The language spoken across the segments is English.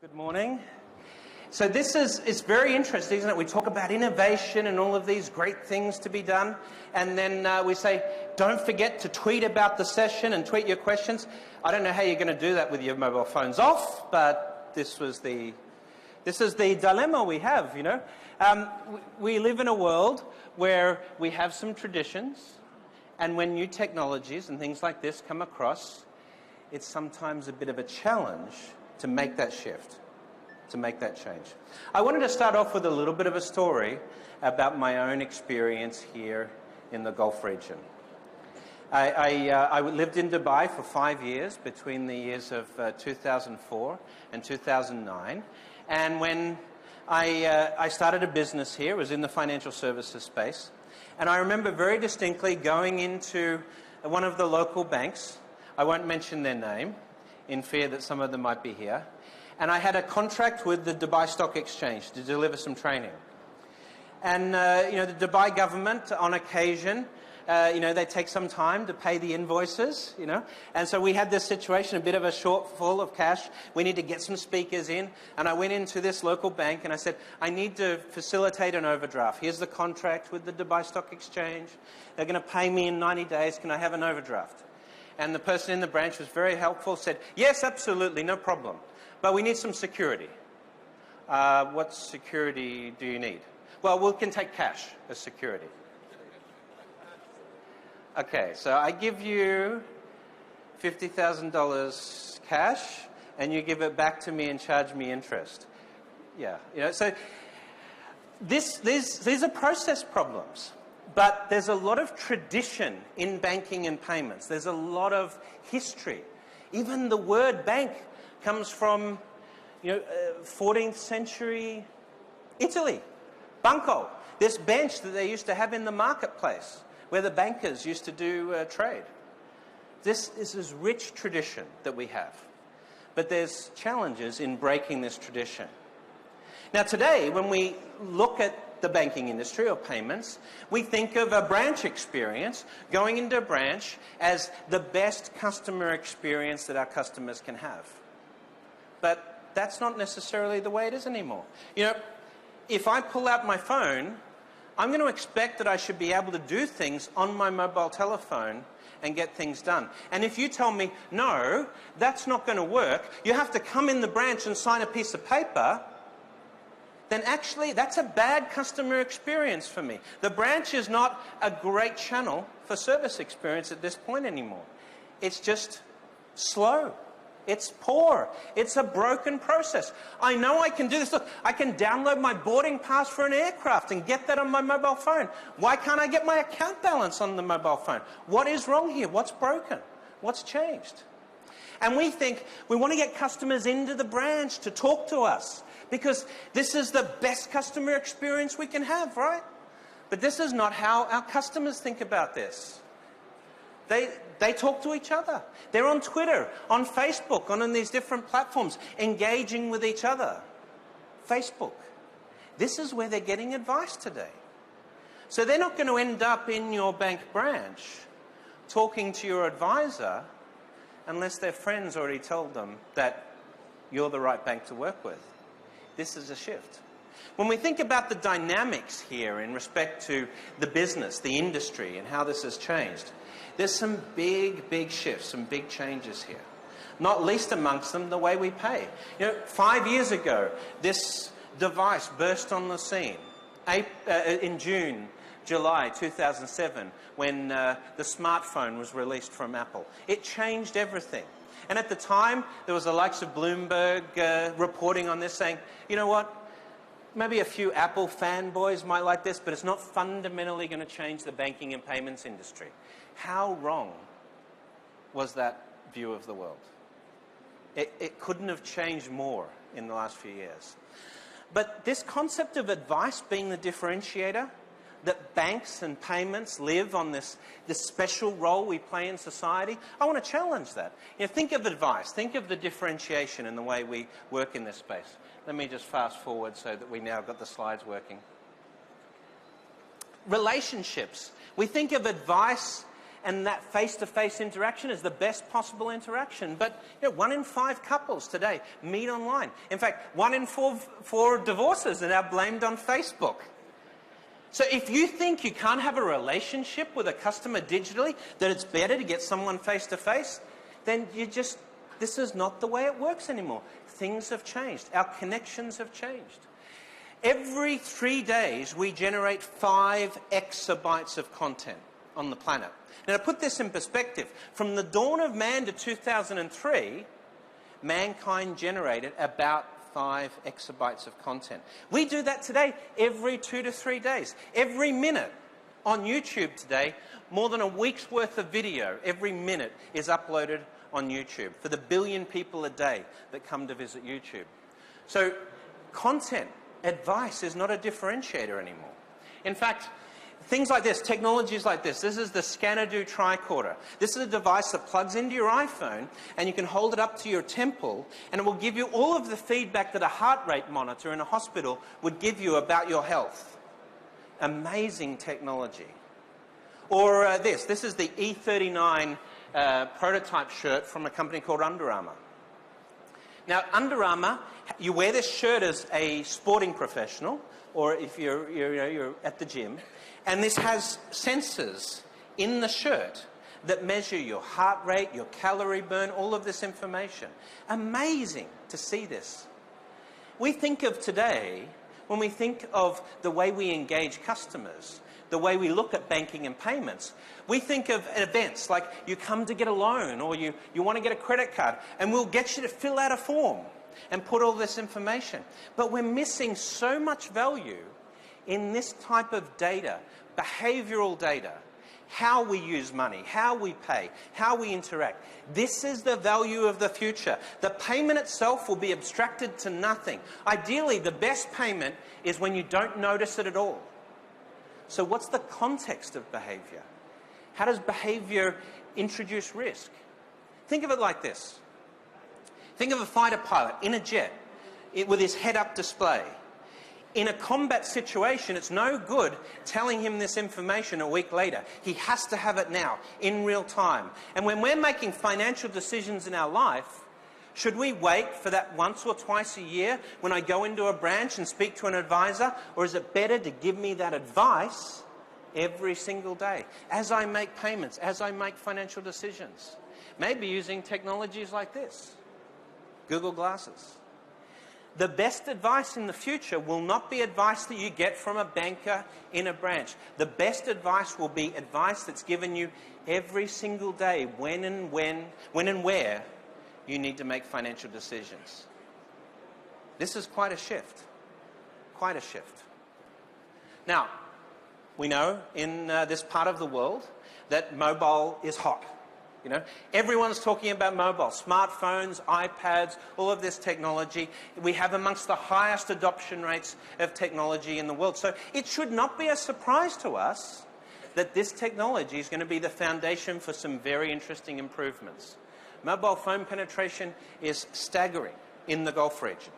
Good morning. So it's very interesting, isn't it? We talk about innovation and all of these great things to be done, and then we say, don't forget to tweet about the session and tweet your questions. I don't know how you're going to do that with your mobile phones off, but this is the dilemma we have, you know. We live in a world where we have some traditions, and when new technologies and things like this come across, it's sometimes a bit of a challenge to make that shift, to make that change. I wanted to start off with a little bit of a story about my own experience here in the Gulf region. I lived in Dubai for 5 years between the years of 2004 and 2009. And when I started a business here, it was in the financial services space. And I remember very distinctly going into one of the local banks. I won't mention their name, in fear that some of them might be here. And I had a contract with the Dubai Stock Exchange to deliver some training. And, you know, the Dubai government, on occasion, you know, they take some time to pay the invoices, you know. And so we had this situation, a bit of a shortfall of cash. We need to get some speakers in. And I went into this local bank and I said, I need to facilitate an overdraft. Here's the contract with the Dubai Stock Exchange. They're going to pay me in 90 days. Can I have an overdraft? And the person in the branch was very helpful, said, yes, absolutely, no problem. But we need some security. What security do you need? Well, we can take cash as security. Okay, so I give you $50,000 cash, and you give it back to me and charge me interest. Yeah, you know, so these are process problems. But there's a lot of tradition in banking and payments. There's a lot of history. Even the word bank comes from, you know, 14th century Italy. Banco, this bench that they used to have in the marketplace where the bankers used to do trade. This is this rich tradition that we have. But there's challenges in breaking this tradition. Now today, when we look at the banking industry or payments, we think of a branch experience, going into a branch as the best customer experience that our customers can have. But that's not necessarily the way it is anymore. You know, if I pull out my phone, I'm going to expect that I should be able to do things on my mobile telephone and get things done. And if you tell me, no, that's not going to work, you have to come in the branch and sign a piece of paper, then actually that's a bad customer experience for me. The branch is not a great channel for service experience at this point anymore. It's just slow. It's poor. It's a broken process. I know I can do this. Look, I can download my boarding pass for an aircraft and get that on my mobile phone. Why can't I get my account balance on the mobile phone? What is wrong here? What's broken? What's changed? And we think we want to get customers into the branch to talk to us because this is the best customer experience we can have, right? But this is not how our customers think about this. They talk to each other. They're on Twitter, on Facebook, on these different platforms, engaging with each other. Facebook. This is where they're getting advice today. So they're not going to end up in your bank branch talking to your advisor unless their friends already told them that you're the right bank to work with. This is a shift. When we think about the dynamics here in respect to the business, the industry, and how this has changed, there's some big, big shifts, some big changes here. Not least amongst them, the way we pay. You know, 5 years ago, this device burst on the scene. In July 2007, when the smartphone was released from Apple. It changed everything. And at the time, there was the likes of Bloomberg reporting on this saying, you know what, maybe a few Apple fanboys might like this, but it's not fundamentally going to change the banking and payments industry. How wrong was that view of the world? It couldn't have changed more in the last few years. But this concept of advice being the differentiator, that banks and payments live on this special role we play in society, I want to challenge that. You know, think of advice, think of the differentiation in the way we work in this space. Let me just fast forward so that we now got the slides working. Relationships. We think of advice and that face-to-face interaction is the best possible interaction. But 1 in 5 couples today meet online. In fact, 1 in 4 divorces are now blamed on Facebook. So if you think you can't have a relationship with a customer digitally, that it's better to get someone face-to-face, then this is not the way it works anymore. Things have changed. Our connections have changed. Every 3 days, we generate 5 exabytes of content on the planet. Now, to put this in perspective, from the dawn of man to 2003, mankind generated about 5 exabytes of content. We do that today every 2 to 3 days. Every minute on YouTube today, more than a week's worth of video, every minute is uploaded on YouTube for the billion people a day that come to visit YouTube. So content, advice is not a differentiator anymore. In fact, things like this, technologies like this is the Scanadu tricorder. This is a device that plugs into your iPhone and you can hold it up to your temple and it will give you all of the feedback that a heart rate monitor in a hospital would give you about your health. Amazing technology. Or this is the E39 prototype shirt from a company called Under Armour. Now, Under Armour, you wear this shirt as a sporting professional or if you're at the gym, and this has sensors in the shirt that measure your heart rate, your calorie burn, all of this information. Amazing to see this. We think of today, when we think of the way we engage customers, the way we look at banking and payments, we think of events like you come to get a loan or you want to get a credit card and we'll get you to fill out a form and put all this information. But we're missing so much value in this type of data, behavioural data, how we use money, how we pay, how we interact. This is the value of the future. The payment itself will be abstracted to nothing. Ideally, the best payment is when you don't notice it at all. So what's the context of behaviour? How does behaviour introduce risk? Think of it like this. Think of a fighter pilot in a jet with his head-up display. In a combat situation, it's no good telling him this information a week later. He has to have it now, in real time. And when we're making financial decisions in our life, should we wait for that once or twice a year when I go into a branch and speak to an advisor? Or is it better to give me that advice every single day as I make payments, as I make financial decisions? Maybe using technologies like this, Google Glasses. The best advice in the future will not be advice that you get from a banker in a branch. The best advice will be advice that's given you every single day when and where you need to make financial decisions. This is quite a shift. Quite a shift. Now, we know in this part of the world that mobile is hot. Everyone's talking about mobile, smartphones, iPads, all of this technology. We have amongst the highest adoption rates of technology in the world. So it should not be a surprise to us that this technology is going to be the foundation for some very interesting improvements. Mobile phone penetration is staggering in the Gulf region.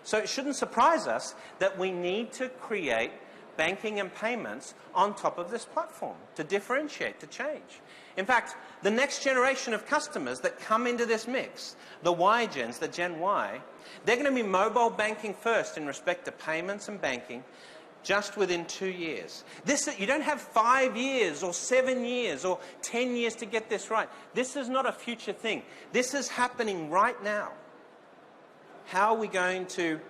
So it shouldn't surprise us that we need to create banking and payments on top of this platform to differentiate, to change. In fact, the next generation of customers that come into this mix, the Y-Gens, the Gen Y, they're going to be mobile banking first in respect to payments and banking just within 2 years. You don't have 5 years or 7 years or 10 years to get this right. This is not a future thing. This is happening right now. How are we going to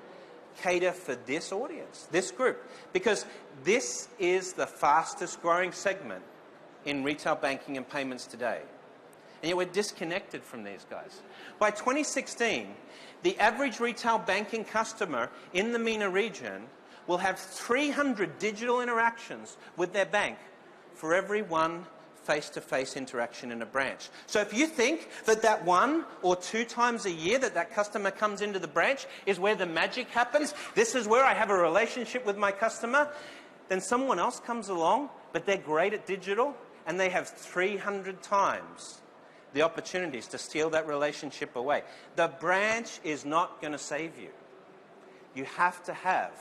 cater for this audience, this group? Because this is the fastest growing segment in retail banking and payments today. And yet we're disconnected from these guys. By 2016, the average retail banking customer in the MENA region will have 300 digital interactions with their bank for every one face-to-face interaction in a branch. So if you think that 1 or 2 times a year that customer comes into the branch is where the magic happens, this is where I have a relationship with my customer, then someone else comes along, but they're great at digital, and they have 300 times the opportunities to steal that relationship away. The branch is not going to save you. You have to have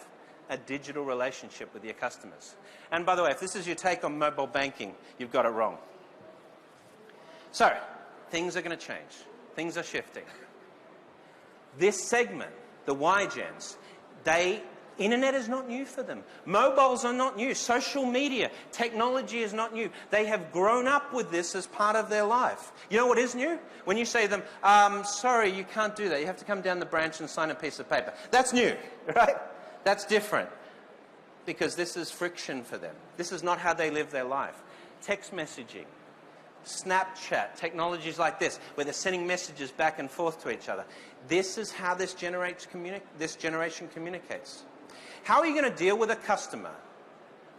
a digital relationship with your customers. And by the way, if this is your take on mobile banking, you've got it wrong. So, things are going to change. Things are shifting. This segment, the Y-Gens, internet is not new for them. Mobiles are not new. Social media, technology is not new. They have grown up with this as part of their life. You know what is new? When you say to them, sorry, you can't do that. You have to come down the branch and sign a piece of paper. That's new, right? That's different. Because this is friction for them. This is not how they live their life. Text messaging, Snapchat, technologies like this, where they're sending messages back and forth to each other. This is how this generation communicates. How are you going to deal with a customer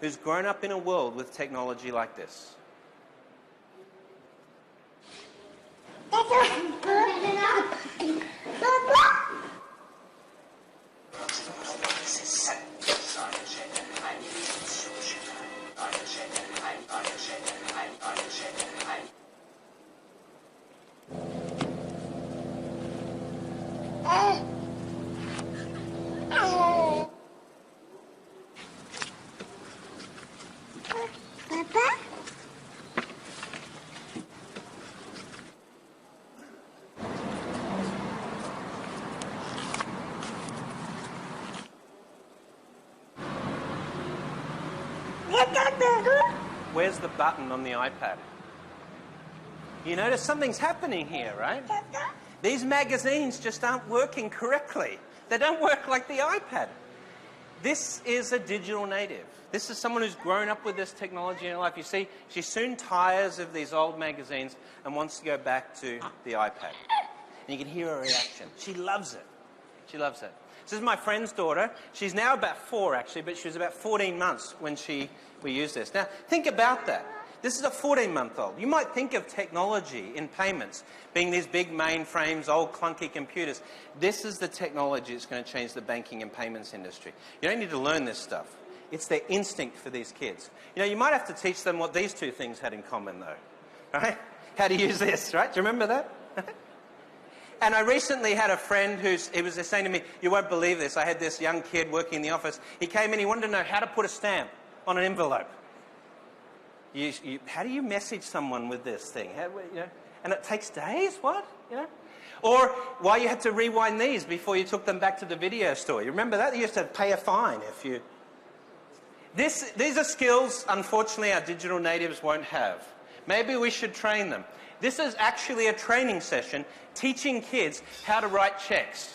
who's grown up in a world with technology like this? Where's the button on the iPad? You notice something's happening here, right? These magazines just aren't working correctly. They don't work like the iPad. This is a digital native. This is someone who's grown up with this technology in her life. You see, she soon tires of these old magazines and wants to go back to the iPad. And you can hear her reaction. She loves it. She loves it. This is my friend's daughter. She's now about 4, actually, but she was about 14 months when we used this. Now, think about that. This is a 14-month-old. You might think of technology in payments being these big mainframes, old clunky computers. This is the technology that's going to change the banking and payments industry. You don't need to learn this stuff. It's their instinct for these kids. You know, you might have to teach them what these two things had in common, though. Right? How to use this, right? Do you remember that? And I recently had a friend he was saying to me, you won't believe this, I had this young kid working in the office. He came in, he wanted to know how to put a stamp on an envelope. How do you message someone with this thing? And it takes days, what? Or why you had to rewind these before you took them back to the video store. You remember that? You used to pay a fine if you... These are skills, unfortunately, our digital natives won't have. Maybe we should train them. This is actually a training session teaching kids how to write checks.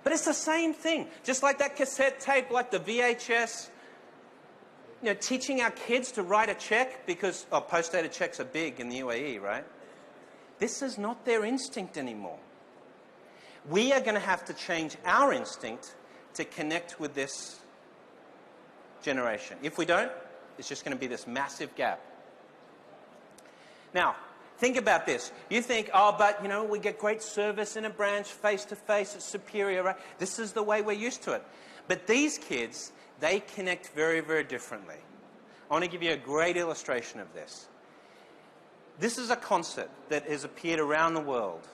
But it's the same thing. Just like that cassette tape, like the VHS. Teaching our kids to write a check because post-dated checks are big in the UAE, right? This is not their instinct anymore. We are going to have to change our instinct to connect with this generation. If we don't, it's just going to be this massive gap. Now, think about this. You think, but, we get great service in a branch, face-to-face, it's superior, right? This is the way we're used to it. But these kids, they connect very, very differently. I want to give you a great illustration of this. This is a concert that has appeared around the world.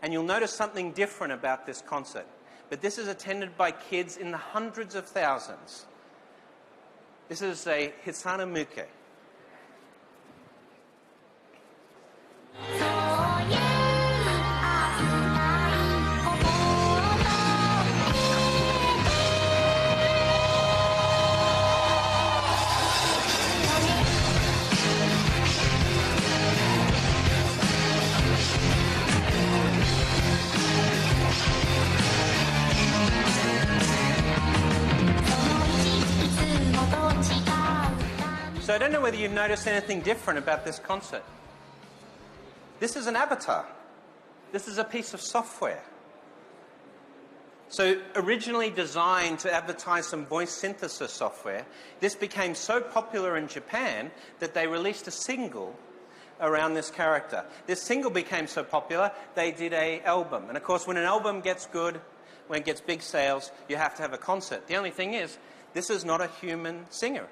And you'll notice something different about this concert. But this is attended by kids in the hundreds of thousands. This is a Hisana Muke. So I don't know whether you've noticed anything different about this concert. This is an avatar. This is a piece of software. So originally designed to advertise some voice synthesis software, this became so popular in Japan that they released a single around this character. This single became so popular, they did an album. And of course, when an album gets good, when it gets big sales, you have to have a concert. The only thing is, this is not a human singer.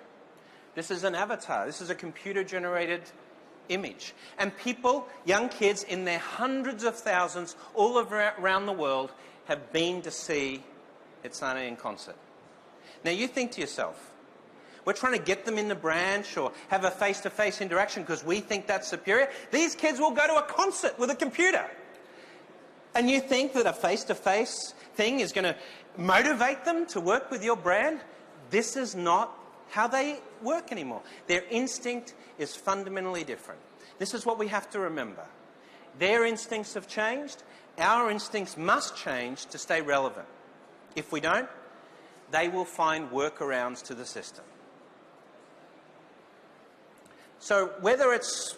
This is an avatar. This is a computer-generated image. And people, young kids in their hundreds of thousands all around the world have been to see Itsane in concert. Now you think to yourself, We're trying to get them in the branch or have a face-to-face interaction because we think that's superior. These kids will go to a concert with a computer. And you think that a face-to-face thing is going to motivate them to work with your brand? This is not how they work anymore. Their instinct is fundamentally different. This is what we have to remember. Their instincts have changed. Our instincts must change to stay relevant. If we don't, they will find workarounds to the system. So whether it's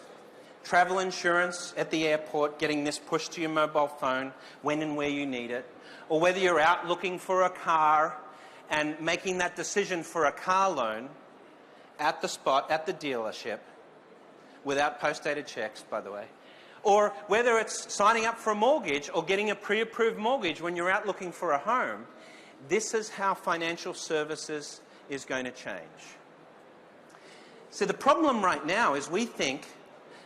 travel insurance at the airport, getting this pushed to your mobile phone when and where you need it, or whether you're out looking for a car and making that decision for a car loan at the spot, at the dealership, without post-dated checks, by the way, or whether it's signing up for a mortgage or getting a pre-approved mortgage when you're out looking for a home, this is how financial services is going to change. So the problem right now is we think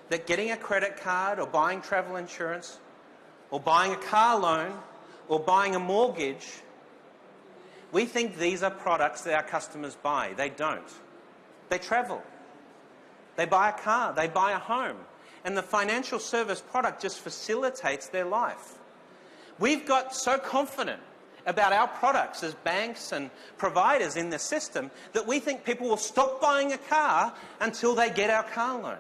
that getting a credit card or buying travel insurance or buying a car loan or buying a mortgage, we think these are products that our customers buy. They don't. They travel. They buy a car. They buy a home. And the financial service product just facilitates their life. We've got so confident about our products as banks and providers in the system that we think people will stop buying a car until they get our car loan.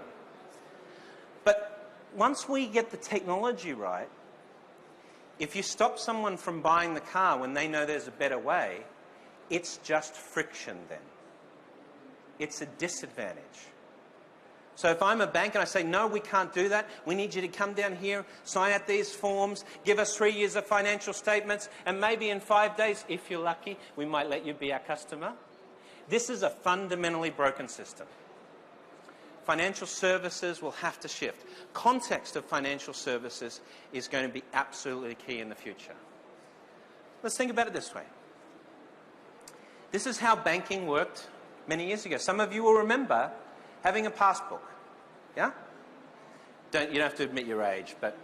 But once we get the technology right, if you stop someone from buying the car when they know there's a better way, it's just friction then. It's a disadvantage. So if I'm a bank and I say, no, we can't do that, we need you to come down here, sign out these forms, give us 3 years of financial statements, and maybe in 5 days, if you're lucky, we might let you be our customer. This is a fundamentally broken system. Financial services will have to shift. Context of financial services is going to be absolutely key in the future. Let's think about it this way. This is how banking worked many years ago. Some of you will remember having a passbook, yeah? You don't have to admit your age, but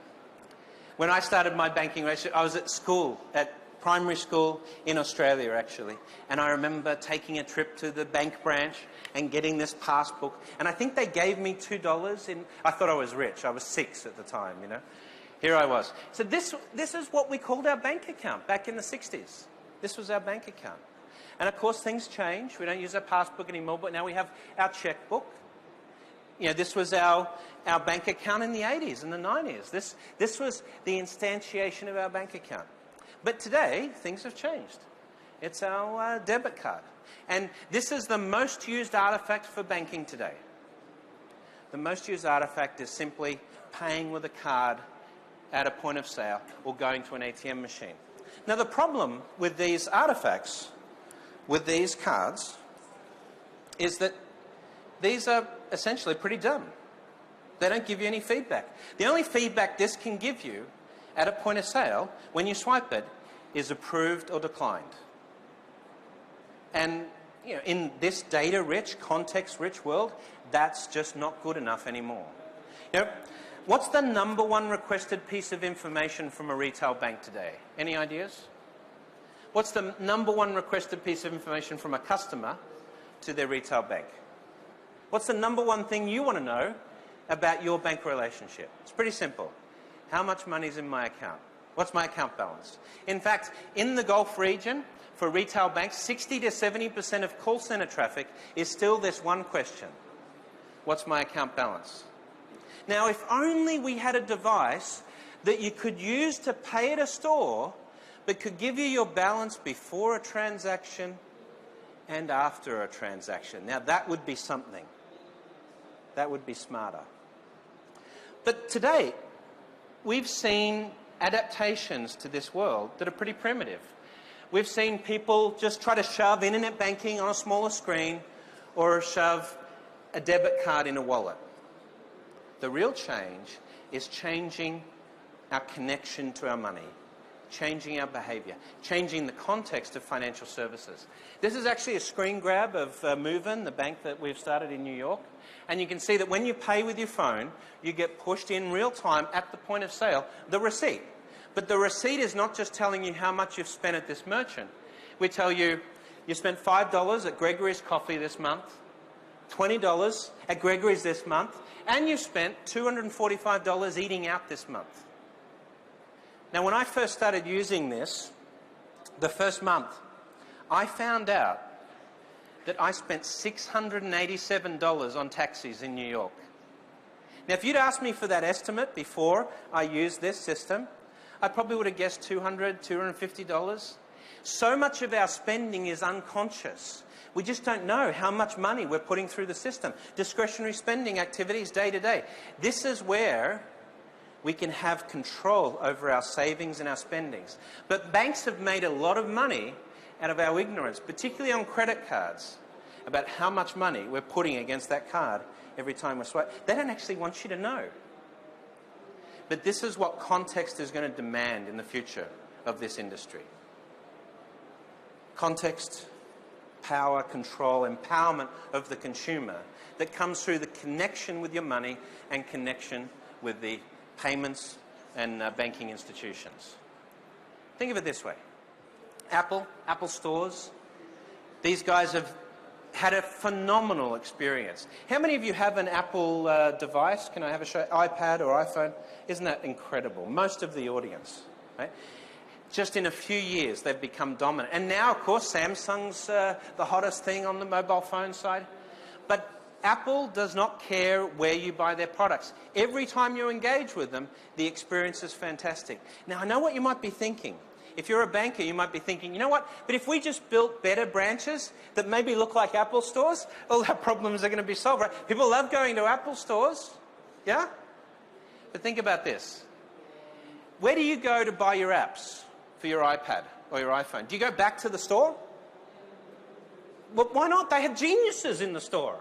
when I started my banking relationship, I was at school, at primary school in Australia, actually, and I remember taking a trip to the bank branch and getting this passbook, and I think they gave me $2 in... I thought I was rich. I was 6 at the time, you know. Here I was. So this is what we called our bank account back in the 60s. This was our bank account. And of course, things change. We don't use our passbook anymore, but now we have our checkbook. You know, this was our bank account in the 80s and the 90s. This was the instantiation of our bank account. But today, things have changed. It's our debit card. And this is the most used artifact for banking today. The most used artifact is simply paying with a card at a point of sale or going to an ATM machine. Now, the problem with these artifacts, with these cards, is that these are essentially pretty dumb. They don't give you any feedback. The only feedback this can give you at a point of sale, when you swipe it, is approved or declined. And you know, in this data-rich, context-rich world, that's just not good enough anymore. You know, what's the #1 requested piece of information from a retail bank today? Any ideas? What's the #1 requested piece of information from a customer to their retail bank? What's the #1 thing you want to know about your bank relationship? It's pretty simple. How much money is in my account? What's my account balance? In fact, in the Gulf region, for retail banks, 60 to 70% of call centre traffic is still this one question. What's my account balance? Now, if only we had a device that you could use to pay at a store, but could give you your balance before a transaction and after a transaction. Now, that would be something. That would be smarter. But today, we've seen adaptations to this world that are pretty primitive. We've seen people just try to shove internet banking on a smaller screen or shove a debit card in a wallet. The real change is changing our connection to our money, changing our behaviour, changing the context of financial services. This is actually a screen grab of Moven, the bank that we've started in New York. And you can see that when you pay with your phone, you get pushed in real time at the point of sale, the receipt. But the receipt is not just telling you how much you've spent at this merchant. We tell you You spent $5 at Gregory's Coffee this month, $20 at Gregory's this month, and you spent $245 eating out this month. Now, when I first started using this, the first month, I found out that I spent $687 on taxis in New York. Now, if you'd asked me for that estimate before I used this system, I probably would have guessed $200, $250. So much of our spending is unconscious. We just don't know how much money we're putting through the system. Discretionary spending activities day to day. This is where we can have control over our savings and our spendings. But banks have made a lot of money out of our ignorance, particularly on credit cards, about how much money we're putting against that card every time we swipe. They don't actually want you to know. But this is what context is going to demand in the future of this industry. Context, power, control, empowerment of the consumer that comes through the connection with your money and connection with the payments and banking institutions. Think of it this way. Apple stores, these guys have had a phenomenal experience. How many of you have an Apple device? Can I have a show? iPad or iPhone? Isn't that incredible? Most of the audience, right? Just in a few years, they've become dominant. And now, of course, Samsung's the hottest thing on the mobile phone side. But Apple does not care where you buy their products. Every time you engage with them, the experience is fantastic. Now, I know what you might be thinking. If you're a banker, you might be thinking, you know what, but if we just built better branches that maybe look like Apple stores, all our problems are going to be solved, right? People love going to Apple stores, yeah? But think about this. Where do you go to buy your apps for your iPad or your iPhone? Do you go back to the store? Well, why not? They have geniuses in the store.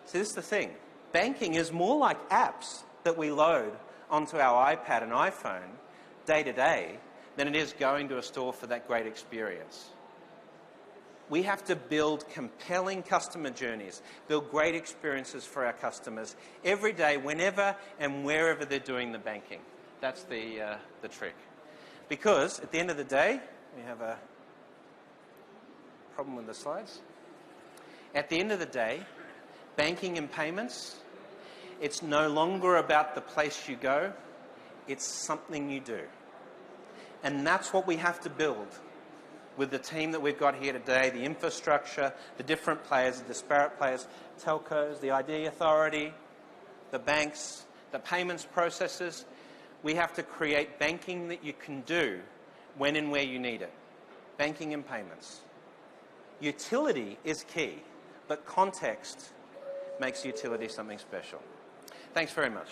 See, this is the thing. Banking is more like apps that we load onto our iPad and iPhone day to day than it is going to a store for that great experience. We have to build compelling customer journeys, build great experiences for our customers every day, whenever and wherever they're doing the banking. That's the trick. Because at the end of the day, we have a problem with the slides. At the end of the day, banking and payments, it's no longer about the place you go, it's something you do. And that's what we have to build with the team that we've got here today, the infrastructure, the different players, the disparate players, telcos, the ID authority, the banks, the payments processors. We have to create banking that you can do when and where you need it. Banking and payments. Utility is key, but context makes utility something special. Thanks very much.